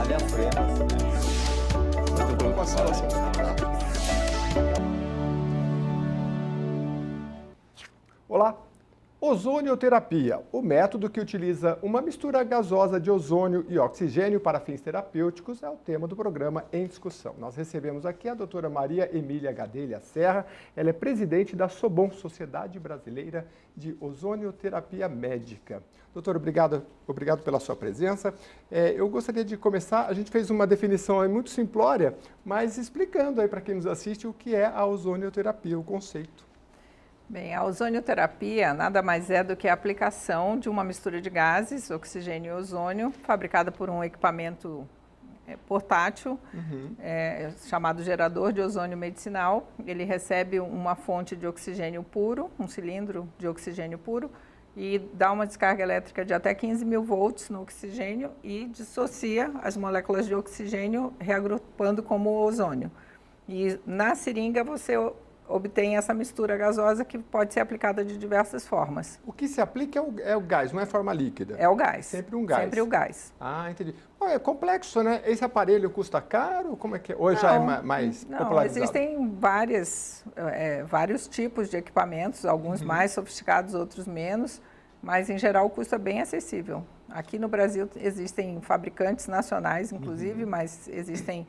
diaframas, né? Muito bom com a situação. Olá! Ozonioterapia, o método que utiliza uma mistura gasosa de ozônio e oxigênio para fins terapêuticos, é o tema do programa em discussão. Nós recebemos aqui a doutora Maria Emília Gadelha Serra, ela é presidente da SOBOM, Sociedade Brasileira de Ozonioterapia Médica. Doutor, obrigado pela sua presença. Eu gostaria de começar, a gente fez uma definição aí muito simplória, mas explicando aí para quem nos assiste o que é a ozonioterapia, o conceito. Bem, a ozonioterapia nada mais é do que a aplicação de uma mistura de gases, oxigênio e ozônio, fabricada por um equipamento portátil, chamado gerador de ozônio medicinal. Ele recebe uma fonte de oxigênio puro, um cilindro de oxigênio puro, e dá uma descarga elétrica de até 15 mil volts no oxigênio e dissocia as moléculas de oxigênio, reagrupando como ozônio. E na seringa você obtém essa mistura gasosa que pode ser aplicada de diversas formas. O que se aplica é o gás, não é forma líquida? É o gás. Sempre um gás. Sempre o gás. Ah, entendi. É complexo, né? Esse aparelho custa caro? Como é que é? Ou já é mais popularizado? Existem vários tipos de equipamentos, alguns mais sofisticados, outros menos, mas em geral o custo é bem acessível. Aqui no Brasil existem fabricantes nacionais, inclusive, mas existem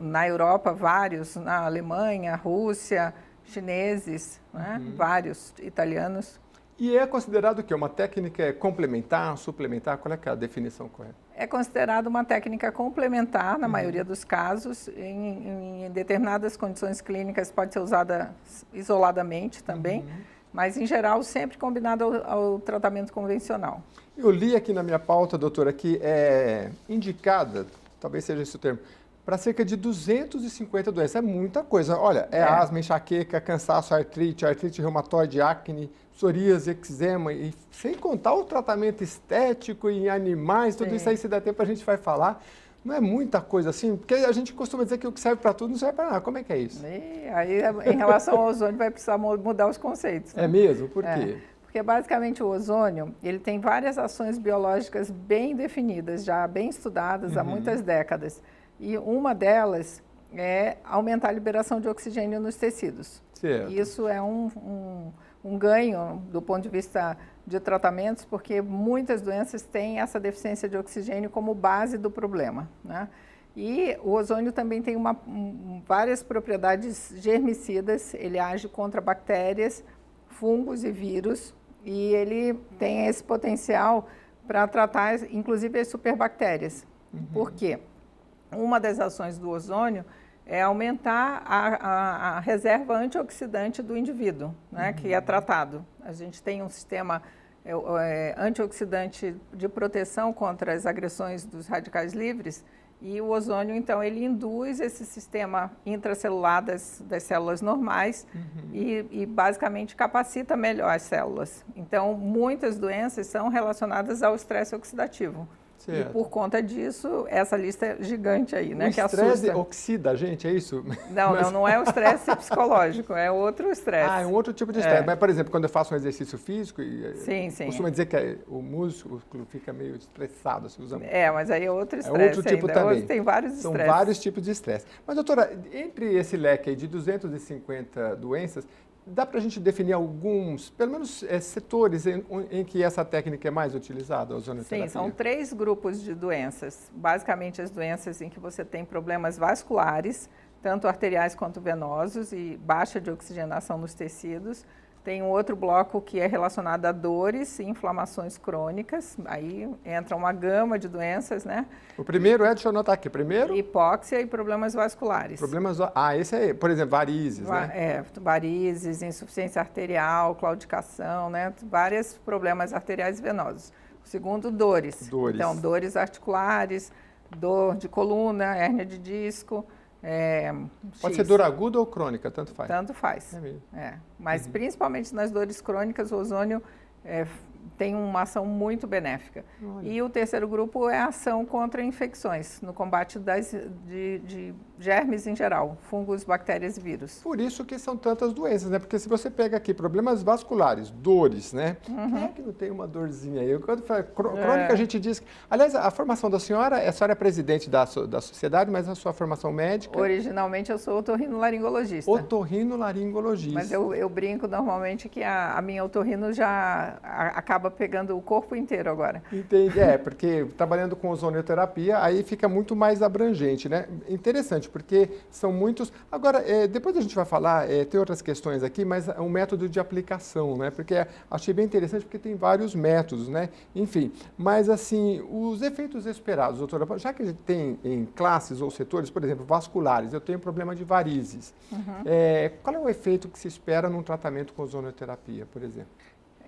na Europa, vários, na Alemanha, Rússia, chineses, né? Vários italianos. E é considerado que uma técnica complementar, suplementar? Qual é a definição correta? É considerado uma técnica complementar, na maioria dos casos. Em determinadas condições clínicas pode ser usada isoladamente também, mas em geral sempre combinado ao tratamento convencional. Eu li aqui na minha pauta, doutora, que é indicada, talvez seja esse o termo, para cerca de 250 doenças. É muita coisa. Olha, asma, enxaqueca, cansaço, artrite reumatoide, acne, psoríase, eczema, e sem contar o tratamento estético em animais, tudo isso aí, se der tempo, a gente vai falar. Não é muita coisa assim? Porque a gente costuma dizer que o que serve para tudo não serve para nada. Como é que é isso? Aí, em relação ao ozônio, vai precisar mudar os conceitos. É mesmo? Por quê? Porque basicamente o ozônio, ele tem várias ações biológicas bem definidas, já bem estudadas há muitas décadas. E uma delas é aumentar a liberação de oxigênio nos tecidos. Certo. Isso é um ganho do ponto de vista de tratamentos, porque muitas doenças têm essa deficiência de oxigênio como base do problema, né? E o ozônio também tem várias propriedades germicidas, ele age contra bactérias, fungos e vírus, e ele tem esse potencial para tratar, inclusive, as superbactérias. Por quê? Uma das ações do ozônio é aumentar a reserva antioxidante do indivíduo, né, que é tratado. A gente tem um sistema antioxidante de proteção contra as agressões dos radicais livres, e o ozônio, então, ele induz esse sistema intracelular das células normais e basicamente capacita melhor as células. Então, muitas doenças são relacionadas ao estresse oxidativo. Certo. E por conta disso, essa lista é gigante aí, né? O estresse oxida a gente, é isso? Não é o estresse psicológico, é outro estresse. Ah, é um outro tipo de estresse. Mas, por exemplo, quando eu faço um exercício físico, sim. costuma dizer que o músculo fica meio estressado, se usa muito. Mas aí é outro estresse. É outro tipo também. Tem vários estresses. São vários tipos de estresse. Mas, doutora, entre esse leque aí de 250 doenças, dá para a gente definir alguns, pelo menos, setores em que essa técnica é mais utilizada, a ozonioterapia? Sim, são 3 grupos de doenças. Basicamente, as doenças em que você tem problemas vasculares, tanto arteriais quanto venosos, e baixa de oxigenação nos tecidos. Tem um outro bloco que é relacionado a dores e inflamações crônicas. Aí entra uma gama de doenças, né? O primeiro deixa eu anotar aqui, primeiro? Hipóxia e problemas vasculares. Esse aí, por exemplo, varizes, né? Varizes, insuficiência arterial, claudicação, né? Vários problemas arteriais e venosos. O segundo, dores. Então, dores articulares, dor de coluna, hérnia de disco. Pode ser dor aguda ou crônica, tanto faz? Tanto faz. É mesmo. Mas principalmente nas dores crônicas, o ozônio tem uma ação muito benéfica. Olha. E o terceiro grupo é a ação contra infecções, no combate de germes em geral, fungos, bactérias e vírus. Por isso que são tantas doenças, né? Porque se você pega aqui problemas vasculares, dores, né? Quem é que não tem uma dorzinha aí? Quando fala crônica, a gente diz... Aliás, a formação da senhora, a senhora é presidente da sociedade, mas a sua formação médica... Originalmente eu sou otorrinolaringologista. Otorrinolaringologista. Mas eu brinco normalmente que a minha otorrino já acaba pegando o corpo inteiro agora. Entendi, porque trabalhando com ozonioterapia, aí fica muito mais abrangente, né? Interessante, porque são muitos... Agora, depois a gente vai falar, tem outras questões aqui, mas é um método de aplicação, né? Porque achei bem interessante, porque tem vários métodos, né? Enfim, mas assim, os efeitos esperados, doutora, já que a gente tem em classes ou setores, por exemplo, vasculares, eu tenho problema de varizes. Qual é o efeito que se espera num tratamento com ozonioterapia, por exemplo?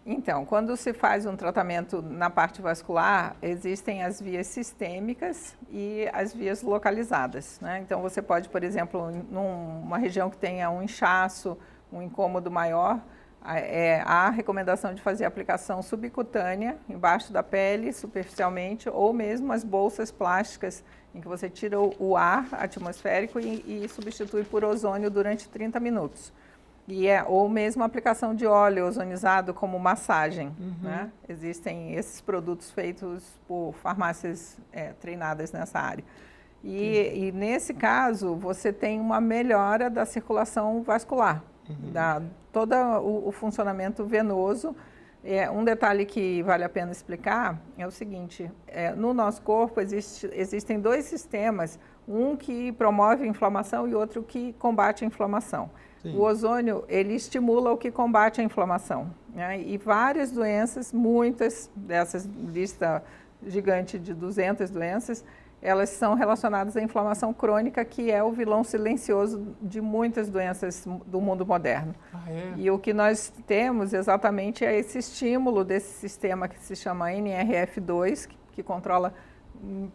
Então, quando se faz um tratamento na parte vascular, existem as vias sistêmicas e as vias localizadas, né? Então, você pode, por exemplo, numa região que tenha um inchaço, um incômodo maior, há a recomendação de fazer aplicação subcutânea, embaixo da pele, superficialmente, ou mesmo as bolsas plásticas, em que você tira o ar atmosférico e substitui por ozônio durante 30 minutos. Ou mesmo a aplicação de óleo ozonizado como massagem, né? Existem esses produtos feitos por farmácias treinadas nessa área. E nesse caso, você tem uma melhora da circulação vascular, todo o funcionamento venoso. Um detalhe que vale a pena explicar é o seguinte, no nosso corpo existem dois sistemas, um que promove a inflamação e outro que combate a inflamação. Sim. O ozônio, ele estimula o que combate a inflamação, né? E várias doenças, muitas dessas, lista gigante de 200 doenças, elas são relacionadas à inflamação crônica, que é o vilão silencioso de muitas doenças do mundo moderno. E o que nós temos exatamente é esse estímulo desse sistema que se chama NRF2, que controla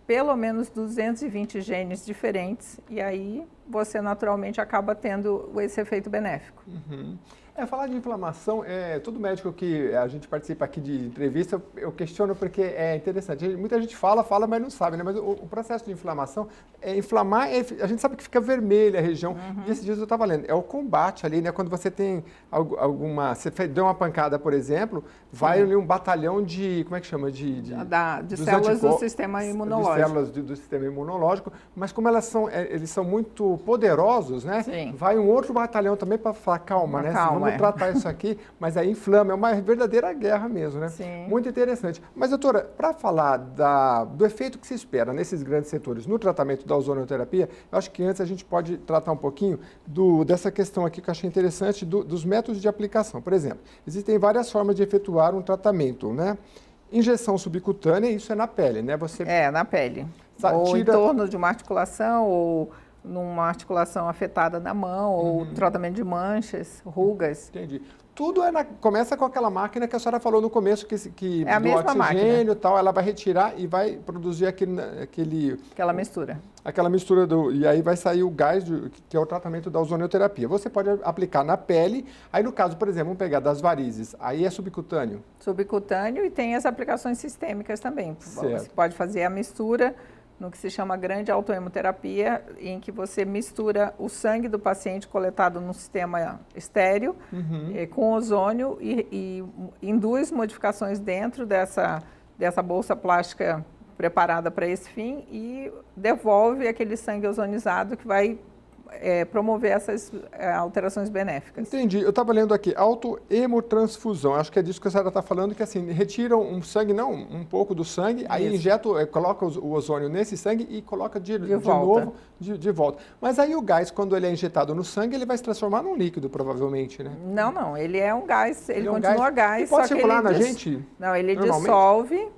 pelo menos 220 genes diferentes, e aí você naturalmente acaba tendo esse efeito benéfico. Falar de inflamação, todo médico que a gente participa aqui de entrevista, eu questiono porque é interessante. Muita gente fala, mas não sabe, né? Mas o processo de inflamação, inflamar, a gente sabe que fica vermelha a região. E esses dias eu estava lendo, é o combate ali, né? Quando você tem você deu uma pancada, por exemplo, vai ali um batalhão de, como é que chama? De células do sistema imunológico. De células do sistema imunológico, mas como eles são muito poderosos, né? Sim. Vai um outro batalhão também para falar, calma, né? Vamos tratar isso aqui, mas aí inflama, é uma verdadeira guerra mesmo, né? Sim. Muito interessante. Mas, doutora, para falar do efeito que se espera nesses grandes setores no tratamento da ozonioterapia, eu acho que antes a gente pode tratar um pouquinho dessa questão aqui que eu achei interessante, dos métodos de aplicação. Por exemplo, existem várias formas de efetuar um tratamento, né? Injeção subcutânea, isso é na pele, né? Na pele. Ou em torno de uma articulação, ou numa articulação afetada na mão, ou tratamento de manchas, rugas. Entendi. Tudo começa com aquela máquina que a senhora falou no começo, que é a mesma oxigênio e tal, ela vai retirar e vai produzir aquela mistura. Aquela mistura, e aí vai sair o gás, que é o tratamento da ozonioterapia. Você pode aplicar na pele, aí no caso, por exemplo, vamos pegar das varizes, aí é subcutâneo? Subcutâneo, e tem as aplicações sistêmicas também. Certo. Você pode fazer a mistura no que se chama grande autohemoterapia, em que você mistura o sangue do paciente coletado num sistema estéreo com ozônio e induz modificações dentro dessa bolsa plástica preparada para esse fim e devolve aquele sangue ozonizado que vai promover essas alterações benéficas. Entendi. Eu estava lendo aqui, autohemotransfusão. Acho que é disso que a senhora está falando, que assim, retiram um pouco do sangue, aí injeta, coloca o ozônio nesse sangue e coloca de novo de volta. Mas aí o gás, quando ele é injetado no sangue, ele vai se transformar num líquido, provavelmente, né? Não. Ele é um gás, ele continua gás. E pode circular na gente? Não, ele dissolve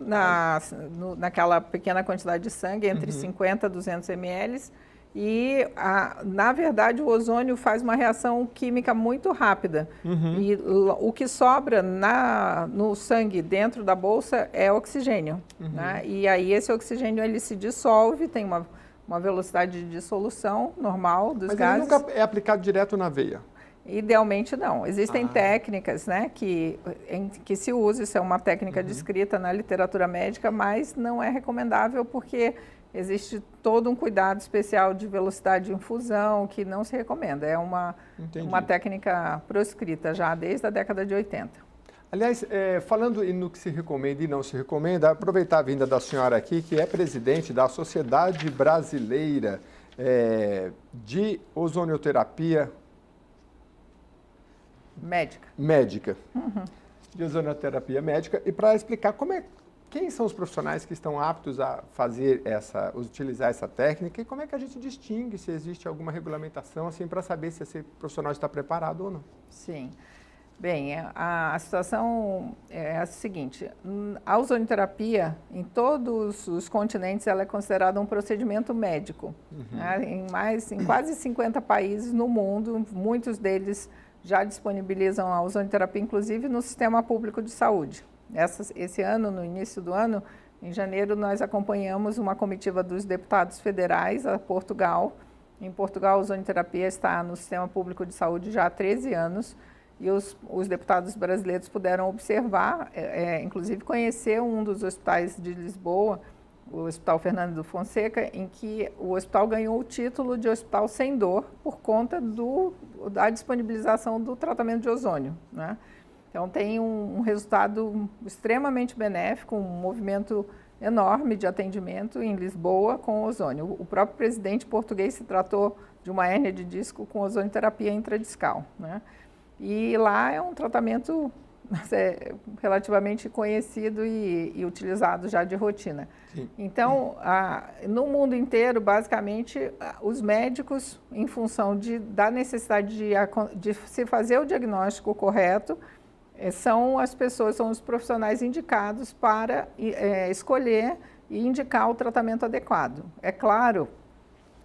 naquela pequena quantidade de sangue, entre 50 e 200 ml, e, na verdade, o ozônio faz uma reação química muito rápida. E o que sobra no sangue dentro da bolsa é oxigênio. Né? E aí esse oxigênio ele se dissolve, tem uma velocidade de dissolução normal dos gases. Mas ele nunca é aplicado direto na veia? Idealmente não. Existem técnicas, né, em que se usa, isso é uma técnica descrita na literatura médica, mas não é recomendável porque existe todo um cuidado especial de velocidade de infusão que não se recomenda. É uma técnica proscrita já desde a década de 80. Aliás, falando no que se recomenda e não se recomenda, aproveitar a vinda da senhora aqui, que é presidente da Sociedade Brasileira de Ozonioterapia Médica. De ozonioterapia médica, e para explicar quem são os profissionais que estão aptos a utilizar essa técnica e como é que a gente distingue se existe alguma regulamentação assim para saber se esse profissional está preparado ou não. Sim. Bem, a situação é a seguinte, a ozonioterapia, em todos os continentes, ela é considerada um procedimento médico. Né? Em quase 50 países no mundo, muitos deles já disponibilizam a ozonioterapia, inclusive no sistema público de saúde. Esse ano, no início do ano, em janeiro, nós acompanhamos uma comitiva dos deputados federais a Portugal. Em Portugal, a ozonioterapia está no sistema público de saúde já há 13 anos. E os deputados brasileiros puderam observar, inclusive conhecer um dos hospitais de Lisboa, o Hospital Fernando Fonseca, em que o hospital ganhou o título de hospital sem dor por conta da disponibilização do tratamento de ozônio, né? Então tem um resultado extremamente benéfico, um movimento enorme de atendimento em Lisboa com ozônio. O próprio presidente português se tratou de uma hérnia de disco com ozonioterapia intradiscal, né? E lá é um tratamento relativamente conhecido e utilizado já de rotina. Sim. Então, no mundo inteiro, basicamente, os médicos, em função da necessidade de se fazer o diagnóstico correto, são os profissionais indicados para escolher e indicar o tratamento adequado. É claro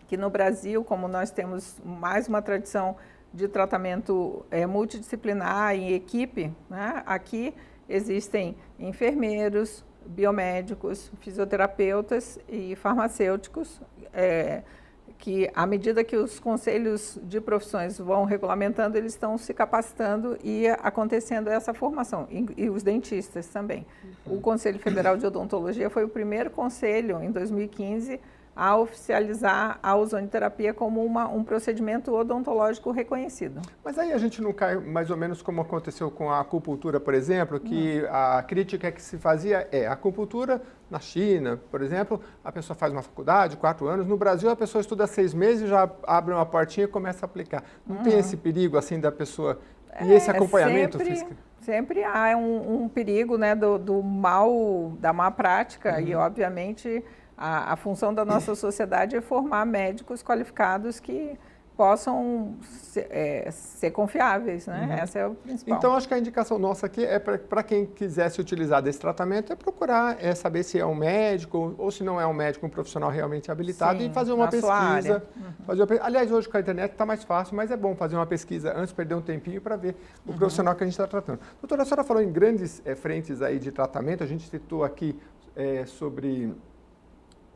que no Brasil, como nós temos mais uma tradição de tratamento multidisciplinar em equipe, né? Aqui existem enfermeiros, biomédicos, fisioterapeutas e farmacêuticos, que à medida que os conselhos de profissões vão regulamentando, eles estão se capacitando e acontecendo essa formação, e os dentistas também. O Conselho Federal de Odontologia foi o primeiro conselho, em 2015, a oficializar a ozonioterapia como um procedimento odontológico reconhecido. Mas aí a gente não cai mais ou menos como aconteceu com a acupuntura, por exemplo, que a crítica que se fazia a acupuntura na China, por exemplo, a pessoa faz uma faculdade, 4 anos, no Brasil a pessoa estuda 6 meses, já abre uma portinha e começa a aplicar. Não tem esse perigo assim da pessoa e esse acompanhamento físico? Sempre há um perigo, né, da má prática e, obviamente, a função da nossa sociedade é formar médicos qualificados que possam ser confiáveis, né? Essa é o principal. Então, acho que a indicação nossa aqui é para quem quiser se utilizar desse tratamento, é procurar saber se é um médico ou se não é um médico, um profissional realmente habilitado. Sim, e fazer uma pesquisa. Aliás, hoje com a internet está mais fácil, mas é bom fazer uma pesquisa antes, perder um tempinho para ver o profissional que a gente está tratando. Doutora, a senhora falou em grandes frentes aí de tratamento, a gente citou aqui sobre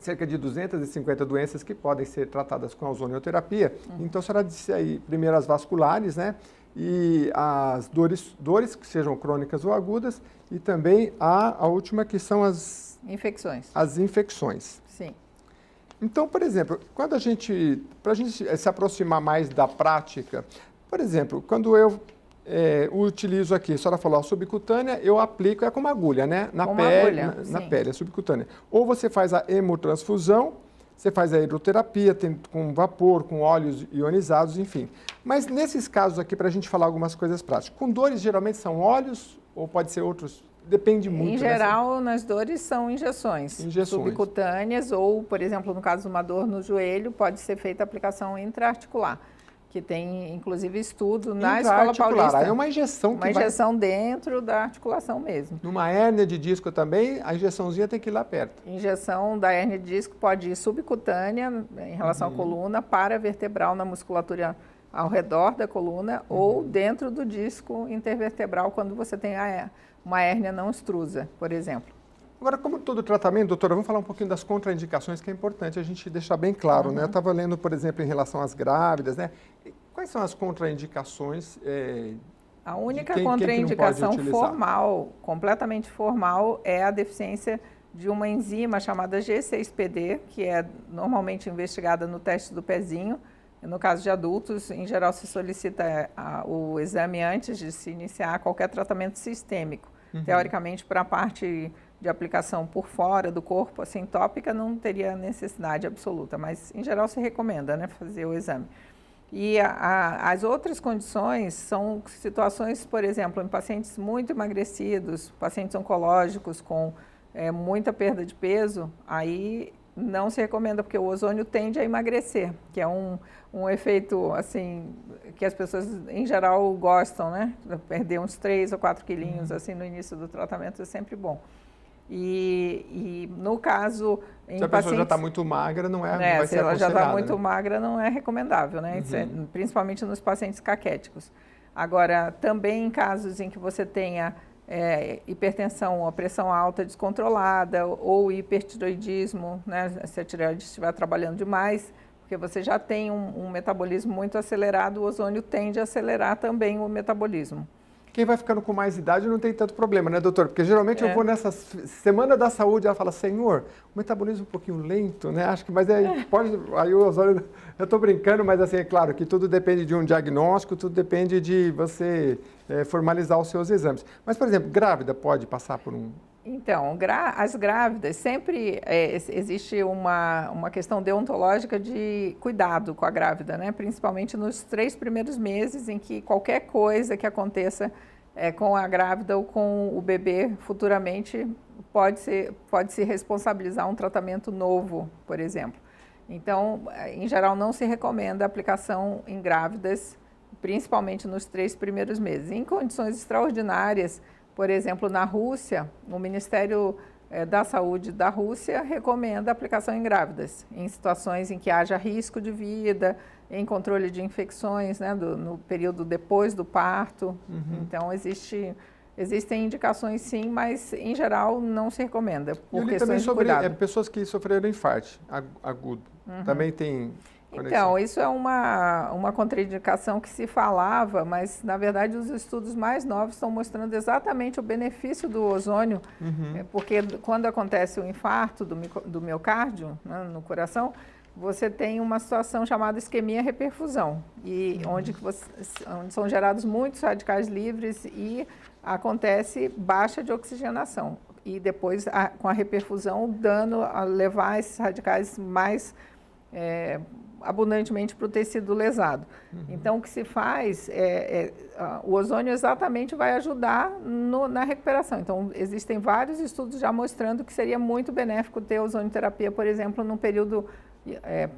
cerca de 250 doenças que podem ser tratadas com a ozonioterapia. Então, a senhora disse aí, primeiro as vasculares, né? E as dores que sejam crônicas ou agudas, e também a última que são as infecções. As infecções. Sim. Então, por exemplo, para a gente se aproximar mais da prática, por exemplo, quando eu utilizo aqui, a senhora falou, a subcutânea, eu aplico, é como agulha, né? Na pele, a subcutânea. Ou você faz a hemotransfusão, você faz a hidroterapia, com vapor, com óleos ionizados, enfim. Mas nesses casos aqui, para a gente falar algumas coisas práticas, com dores geralmente são óleos ou pode ser outros? Depende muito. Em geral, nas dores são injeções subcutâneas ou, por exemplo, no caso de uma dor no joelho, pode ser feita a aplicação intraarticular, que tem, inclusive, estudo na Escola Paulista. É uma injeção que injeção dentro da articulação mesmo. Numa hérnia de disco também, a injeçãozinha tem que ir lá perto. Injeção da hérnia de disco pode ir subcutânea, em relação à coluna, paravertebral na musculatura ao redor da coluna, ou dentro do disco intervertebral, quando você tem uma hérnia não extrusa, por exemplo. Agora, como todo tratamento, doutora, vamos falar um pouquinho das contraindicações, que é importante a gente deixar bem claro, né? Eu estava lendo, por exemplo, em relação às grávidas, né? Quais são as contraindicações? A única quem que não pode contraindicação utilizar? formal, completamente formal, é a deficiência de uma enzima chamada G6PD, que é normalmente investigada no teste do pezinho. No caso de adultos, em geral, se solicita o exame antes de se iniciar qualquer tratamento sistêmico. Teoricamente, para a parte de aplicação por fora do corpo, assim, tópica, não teria necessidade absoluta, mas em geral se recomenda, né, fazer o exame. E as outras condições são situações, por exemplo, em pacientes muito emagrecidos, pacientes oncológicos com muita perda de peso, aí não se recomenda, porque o ozônio tende a emagrecer, que é um efeito, assim, que as pessoas, em geral, gostam, né? Perder uns 3 ou 4 quilinhos, assim, no início do tratamento é sempre bom. E no caso, se a pessoa já está muito magra, não vai ser se ela já está muito né? magra, não é recomendável, né? Principalmente nos pacientes caquéticos. Agora, também em casos em que você tenha hipertensão, a pressão alta descontrolada ou hipertiroidismo, né? Se a tireoide estiver trabalhando demais, porque você já tem um metabolismo muito acelerado, o ozônio tende a acelerar também o metabolismo. Quem vai ficando com mais idade não tem tanto problema, né, doutor? Porque geralmente eu vou nessa Semana da Saúde, ela fala, senhor, o metabolismo um pouquinho lento, né? Acho que, mas aí o ozônio, eu estou brincando, mas assim, é claro que tudo depende de um diagnóstico, tudo depende de você formalizar os seus exames. Mas, por exemplo, grávida pode passar por um... Então, as grávidas, sempre existe uma questão deontológica de cuidado com a grávida, né? Principalmente nos 3 primeiros meses, em que qualquer coisa que aconteça com a grávida ou com o bebê futuramente pode se responsabilizar um tratamento novo, por exemplo. Então, em geral, não se recomenda a aplicação em grávidas, principalmente nos 3 primeiros meses. Em condições extraordinárias, por exemplo, na Rússia, o Ministério da Saúde da Rússia recomenda a aplicação em grávidas, em situações em que haja risco de vida, em controle de infecções, né, no período depois do parto. Então, existem indicações sim, mas em geral não se recomenda, por questões de cuidado. Pessoas que sofreram infarto agudo, também tem... Então, isso é uma contraindicação que se falava, mas, na verdade, os estudos mais novos estão mostrando exatamente o benefício do ozônio, porque quando acontece o infarto do miocárdio, né, no coração, você tem uma situação chamada isquemia-reperfusão, onde são gerados muitos radicais livres e acontece baixa de oxigenação. E depois, com a reperfusão, o dano a levar esses radicais mais... abundantemente para o tecido lesado. Então, o que se faz o ozônio exatamente vai ajudar na recuperação. Então, existem vários estudos já mostrando que seria muito benéfico ter ozonioterapia, por exemplo, num período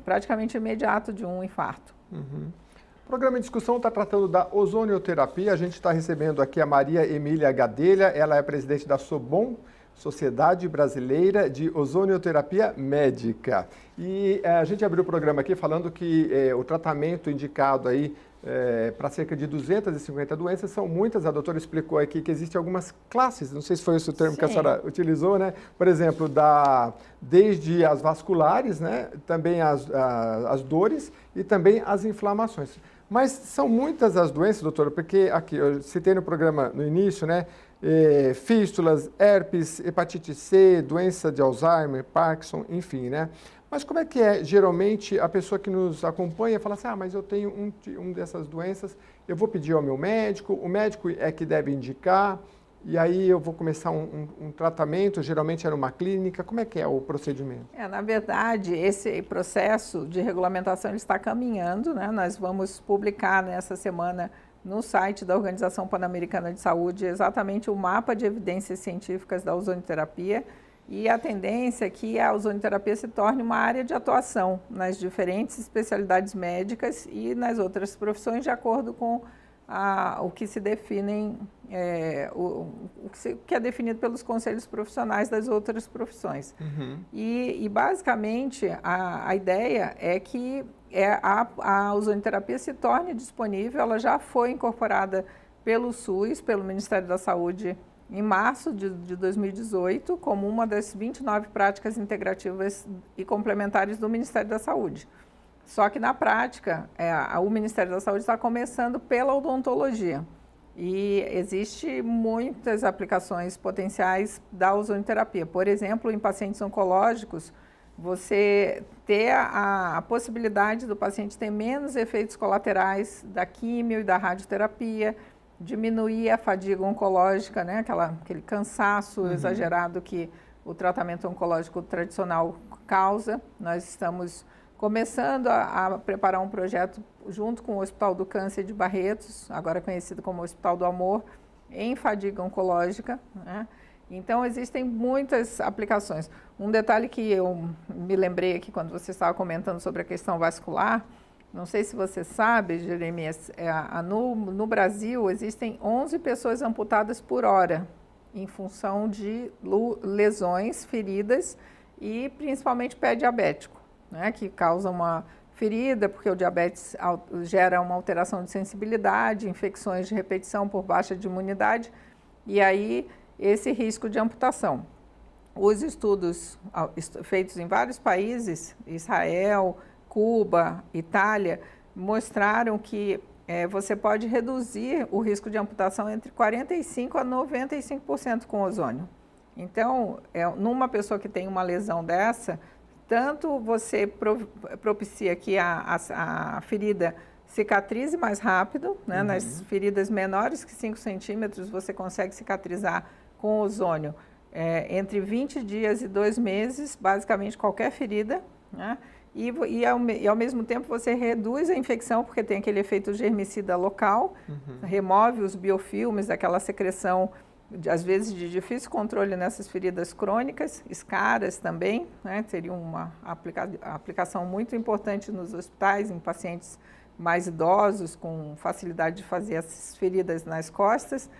praticamente imediato de um infarto. O programa em discussão está tratando da ozonioterapia. A gente está recebendo aqui a Maria Emília Gadelha, ela é presidente da SOBOM, Sociedade Brasileira de Ozonioterapia Médica. E a gente abriu o programa aqui falando que o tratamento indicado aí para cerca de 250 doenças são muitas. A doutora explicou aqui que existem algumas classes, não sei se foi esse o termo que a senhora utilizou, né? Por exemplo, desde as vasculares, né? Também as dores e também as inflamações. Mas são muitas as doenças, doutora, porque aqui, eu citei no programa no início, né? Fístulas, herpes, hepatite C, doença de Alzheimer, Parkinson, enfim, né? Mas como é que geralmente a pessoa que nos acompanha fala assim, mas eu tenho um dessas doenças, eu vou pedir ao meu médico, o médico é que deve indicar, e aí eu vou começar um tratamento, geralmente é numa clínica, como é que é o procedimento? Na verdade, esse processo de regulamentação ele está caminhando, né? Nós vamos publicar nessa semana no site da Organização Pan-Americana de Saúde exatamente o mapa de evidências científicas da ozonioterapia, e a tendência é que a ozonioterapia se torne uma área de atuação nas diferentes especialidades médicas e nas outras profissões, de acordo com o que se definem, o que é definido pelos conselhos profissionais das outras profissões. E basicamente, a ideia é que a ozonioterapia se torne disponível. Ela já foi incorporada pelo SUS, pelo Ministério da Saúde, em março de 2018, como uma das 29 práticas integrativas e complementares do Ministério da Saúde. Só que na prática, o Ministério da Saúde está começando pela odontologia. E existe muitas aplicações potenciais da ozonioterapia. Por exemplo, em pacientes oncológicos, você ter a possibilidade do paciente ter menos efeitos colaterais da químio e da radioterapia, diminuir a fadiga oncológica, né? Aquele cansaço exagerado que o tratamento oncológico tradicional causa. Nós estamos começando a preparar um projeto junto com o Hospital do Câncer de Barretos, agora conhecido como Hospital do Amor, em fadiga oncológica, né? Então, existem muitas aplicações. Um detalhe que eu me lembrei aqui quando você estava comentando sobre a questão vascular, não sei se você sabe, Jeremias, no Brasil existem 11 pessoas amputadas por hora, em função de lesões, feridas e principalmente pé diabético, né, que causa uma ferida, porque o diabetes gera uma alteração de sensibilidade, infecções de repetição por baixa de imunidade, e aí esse risco de amputação. Os estudos feitos em vários países, Israel, Cuba, Itália, mostraram que você pode reduzir o risco de amputação entre 45% a 95% com ozônio. Então, numa pessoa que tem uma lesão dessa, tanto você propicia que a ferida cicatrize mais rápido, né? Nas feridas menores que 5 centímetros, você consegue cicatrizar com ozônio entre 20 dias e 2 meses, basicamente qualquer ferida, né? E ao mesmo tempo você reduz a infecção, porque tem aquele efeito germicida local, remove os biofilmes, aquela secreção, às vezes de difícil controle nessas feridas crônicas, escaras também, né? Seria uma aplicação muito importante nos hospitais, em pacientes mais idosos, com facilidade de fazer essas feridas nas costas,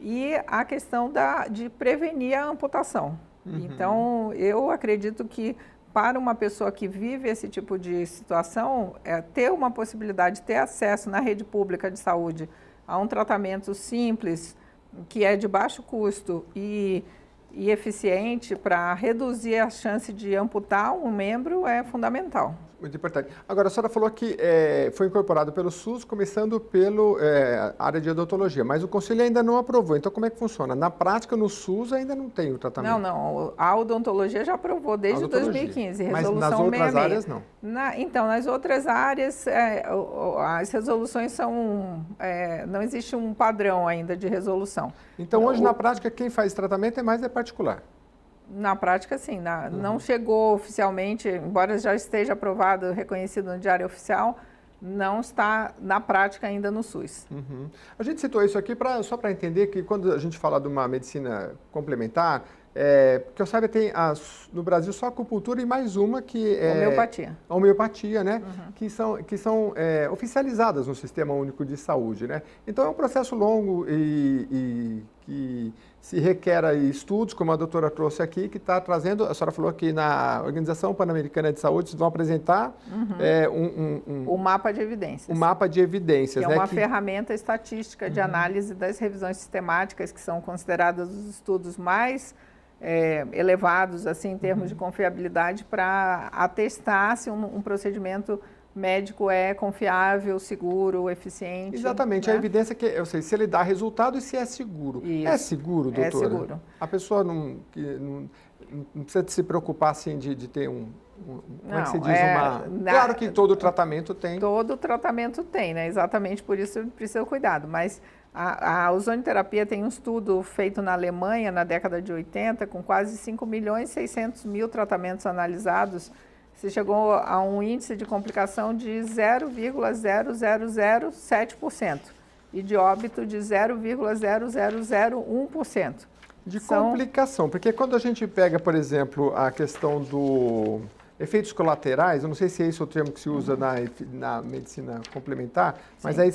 e a questão de prevenir a amputação. Então, eu acredito que para uma pessoa que vive esse tipo de situação, ter uma possibilidade de ter acesso na rede pública de saúde a um tratamento simples, que é de baixo custo e eficiente para reduzir a chance de amputar um membro é fundamental. Muito importante. Agora, a senhora falou que foi incorporado pelo SUS, começando pela área de odontologia, mas o Conselho ainda não aprovou. Então, como é que funciona? Na prática, no SUS ainda não tem o tratamento? Não. A odontologia já aprovou desde 2015. Resolução mas nas outras áreas, não? Então, nas outras áreas, as resoluções são... não existe um padrão ainda de resolução. Então, hoje, na prática, quem faz tratamento é particular? Na prática, sim. Não chegou oficialmente, embora já esteja aprovado, reconhecido no Diário Oficial, não está na prática ainda no SUS. A gente citou isso aqui só para entender que quando a gente fala de uma medicina complementar, porque eu saiba, tem no Brasil só acupuntura e mais uma que é... Homeopatia. A homeopatia, né? Que são oficializadas no Sistema Único de Saúde, né? Então é um processo longo e que se requer aí estudos, como a doutora trouxe aqui, que está trazendo, a senhora falou que na Organização Pan-Americana de Saúde vocês vão apresentar o mapa de evidências. Um mapa de evidências, que né? É uma ferramenta estatística de análise das revisões sistemáticas, que são consideradas os estudos mais elevados, assim, em termos de confiabilidade, para atestar se um procedimento médico é confiável, seguro, eficiente. Exatamente, né? A evidência que, eu sei, se ele dá resultado e se é seguro. Isso. É seguro, doutora? É seguro. A pessoa não precisa se preocupar, assim, de ter como é que se diz? Claro que todo tratamento tem. Todo tratamento tem, né? Exatamente por isso precisa cuidado, mas a ozonioterapia tem um estudo feito na Alemanha na década de 80, com quase 5.600.000 tratamentos analisados. Se chegou a um índice de complicação de 0,0007% e de óbito de 0,0001%. De complicação, porque quando a gente pega, por exemplo, a questão do efeitos colaterais, eu não sei se é esse o termo que se usa na medicina complementar, mas Sim. aí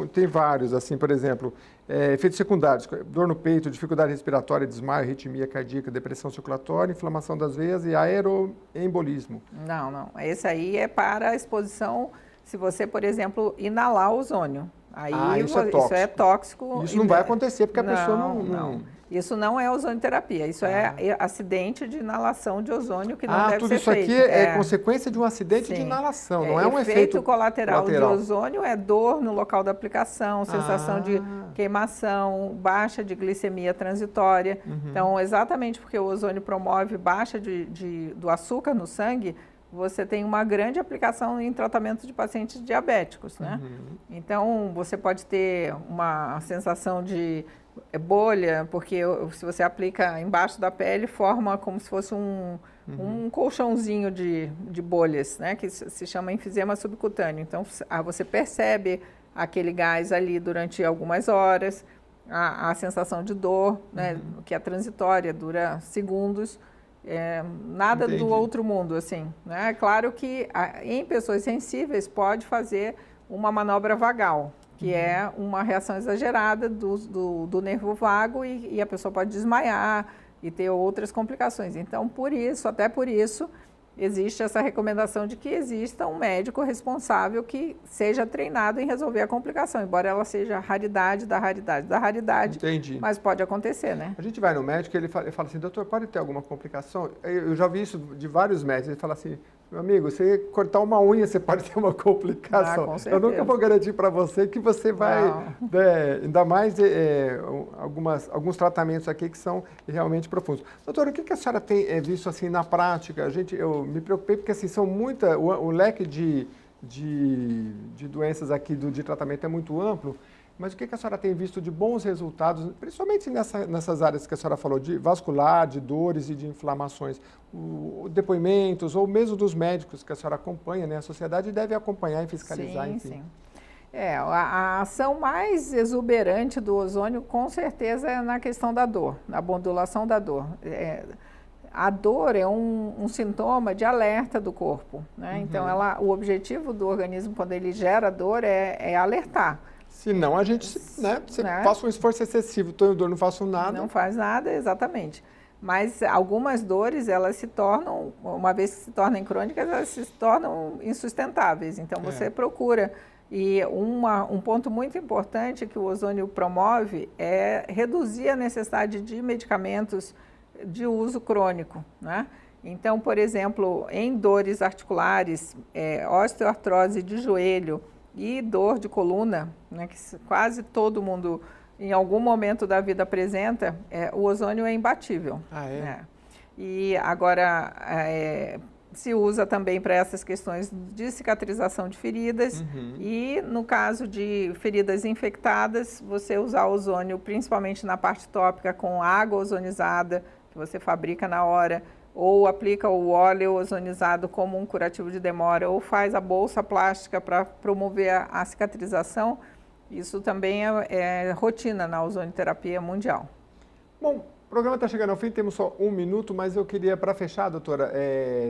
tem vários, assim, por exemplo, efeitos secundários, dor no peito, dificuldade respiratória, desmaio, arritmia cardíaca, depressão circulatória, inflamação das veias e aeroembolismo. Não. Esse aí é para a exposição, se você, por exemplo, inalar ozônio. Aí isso é tóxico. Isso é tóxico. Isso não vai acontecer porque a pessoa não... Isso não é ozonioterapia, isso é acidente de inalação de ozônio que não deve tudo ser isso feito. aqui é consequência de um acidente de Sim. inalação, não é um efeito colateral de lateral. ozônio é dor no local da aplicação, sensação de queimação, baixa de glicemia transitória. Então, exatamente porque o ozônio promove baixa do açúcar no sangue, você tem uma grande aplicação em tratamento de pacientes diabéticos, né? Então, você pode ter uma sensação de bolha, porque se você aplica embaixo da pele, forma como se fosse um colchãozinho de bolhas, né? Que se chama enfisema subcutâneo. Então, você percebe aquele gás ali durante algumas horas, a sensação de dor, né? Que é transitória, dura segundos. Nada do outro mundo, assim, né? Claro que em pessoas sensíveis pode fazer uma manobra vagal, que é uma reação exagerada do nervo vago e a pessoa pode desmaiar e ter outras complicações. Então, até por isso, existe essa recomendação de que exista um médico responsável que seja treinado em resolver a complicação, embora ela seja raridade da raridade da raridade. Entendi. Mas pode acontecer, né? A gente vai no médico e ele fala assim, doutor, pode ter alguma complicação? Eu já ouvi isso de vários médicos, ele fala assim, meu amigo, você cortar uma unha, você pode ter uma complicação. Com certeza. Eu nunca vou garantir para você que você vai, ainda mais alguns tratamentos aqui que são realmente profundos. Doutora, o que a senhora tem visto assim na prática? Eu me preocupei porque assim, são o leque de doenças aqui de tratamento é muito amplo, mas o que a senhora tem visto de bons resultados, principalmente nessas áreas que a senhora falou, de vascular, de dores e de inflamações, depoimentos, ou mesmo dos médicos que a senhora acompanha, né? A sociedade deve acompanhar e fiscalizar, enfim. Sim. A ação mais exuberante do ozônio, com certeza, é na questão da dor, na modulação da dor. A dor é um sintoma de alerta do corpo, né? Então, o objetivo do organismo, quando ele gera dor, é alertar. Senão a gente, faça um esforço excessivo, estou em dor, não faço nada. Não faz nada, exatamente. Mas algumas dores, elas se tornam, uma vez que se tornam crônicas, elas se tornam insustentáveis. Então, você procura. E um ponto muito importante que o ozônio promove é reduzir a necessidade de medicamentos de uso crônico, né? Então, por exemplo, em dores articulares, osteoartrose de joelho, e dor de coluna, né, que quase todo mundo em algum momento da vida apresenta, o ozônio é imbatível. E agora se usa também para essas questões de cicatrização de feridas e no caso de feridas infectadas, você usar ozônio principalmente na parte tópica com água ozonizada que você fabrica na hora, ou aplica o óleo ozonizado como um curativo de demora, ou faz a bolsa plástica para promover a cicatrização. Isso também é rotina na ozonioterapia mundial. Bom, o programa está chegando ao fim, temos só 1 minuto, mas eu queria, para fechar, doutora,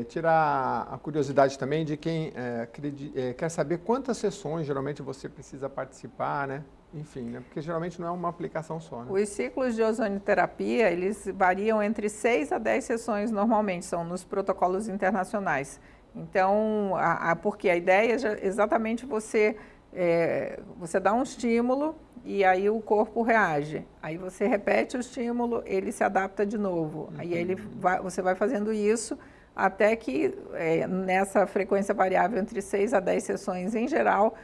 tirar a curiosidade também de quem quer saber quantas sessões geralmente você precisa participar, né? Enfim, né? Porque geralmente não é uma aplicação só, né? Os ciclos de ozonioterapia, eles variam entre 6 a 10 sessões normalmente, são nos protocolos internacionais. Então, porque a ideia é exatamente você dá um estímulo e aí o corpo reage. Aí você repete o estímulo, ele se adapta de novo. Aí você vai fazendo isso até que nessa frequência variável entre 6 a 10 sessões em geral,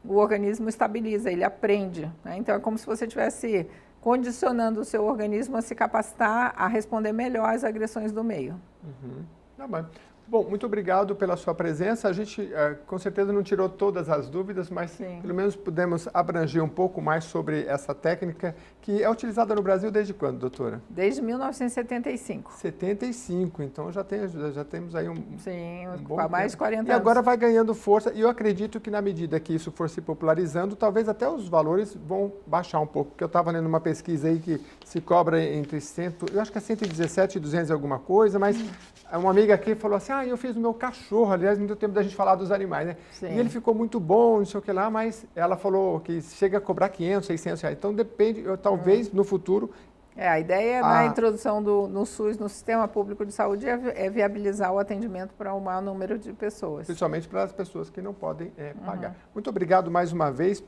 o organismo estabiliza, ele aprende, né? Então, é como se você estivesse condicionando o seu organismo a se capacitar a responder melhor às agressões do meio. Tá bom. Bom, muito obrigado pela sua presença. A gente, com certeza, não tirou todas as dúvidas, mas pelo menos pudemos abranger um pouco mais sobre essa técnica que é utilizada no Brasil desde quando, doutora? Desde 1975. 75, então já temos aí um bom há mais de 40 anos. E agora vai ganhando força e eu acredito que na medida que isso for se popularizando, talvez até os valores vão baixar um pouco, porque eu estava lendo uma pesquisa aí que se cobra entre eu acho que é 117 e 200 e alguma coisa, mas uma amiga aqui falou assim, eu fiz o meu cachorro, aliás, não deu tempo da gente falar dos animais, né? Sim. E ele ficou muito bom, não sei o que lá, mas ela falou que chega a cobrar 500, 600 reais. Então, depende, talvez no futuro A ideia da introdução no SUS, no Sistema Público de Saúde, é viabilizar o atendimento para um maior número de pessoas. Principalmente para as pessoas que não podem pagar. Muito obrigado mais uma vez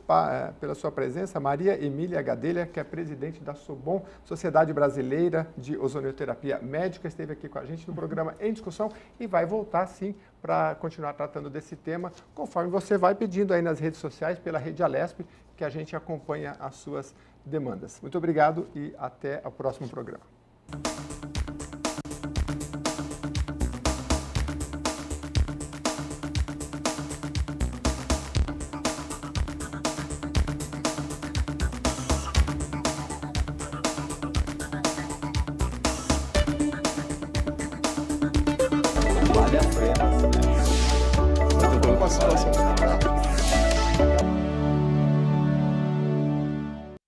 pela sua presença, Maria Emília Gadelha, que é presidente da SOBOM, Sociedade Brasileira de Ozonioterapia Médica, esteve aqui com a gente no programa Em Discussão e vai voltar sim para continuar tratando desse tema, conforme você vai pedindo aí nas redes sociais, pela Rede Alesp, que a gente acompanha as suas demandas. Muito obrigado e até o próximo programa. Vale a pena, né? Uma situação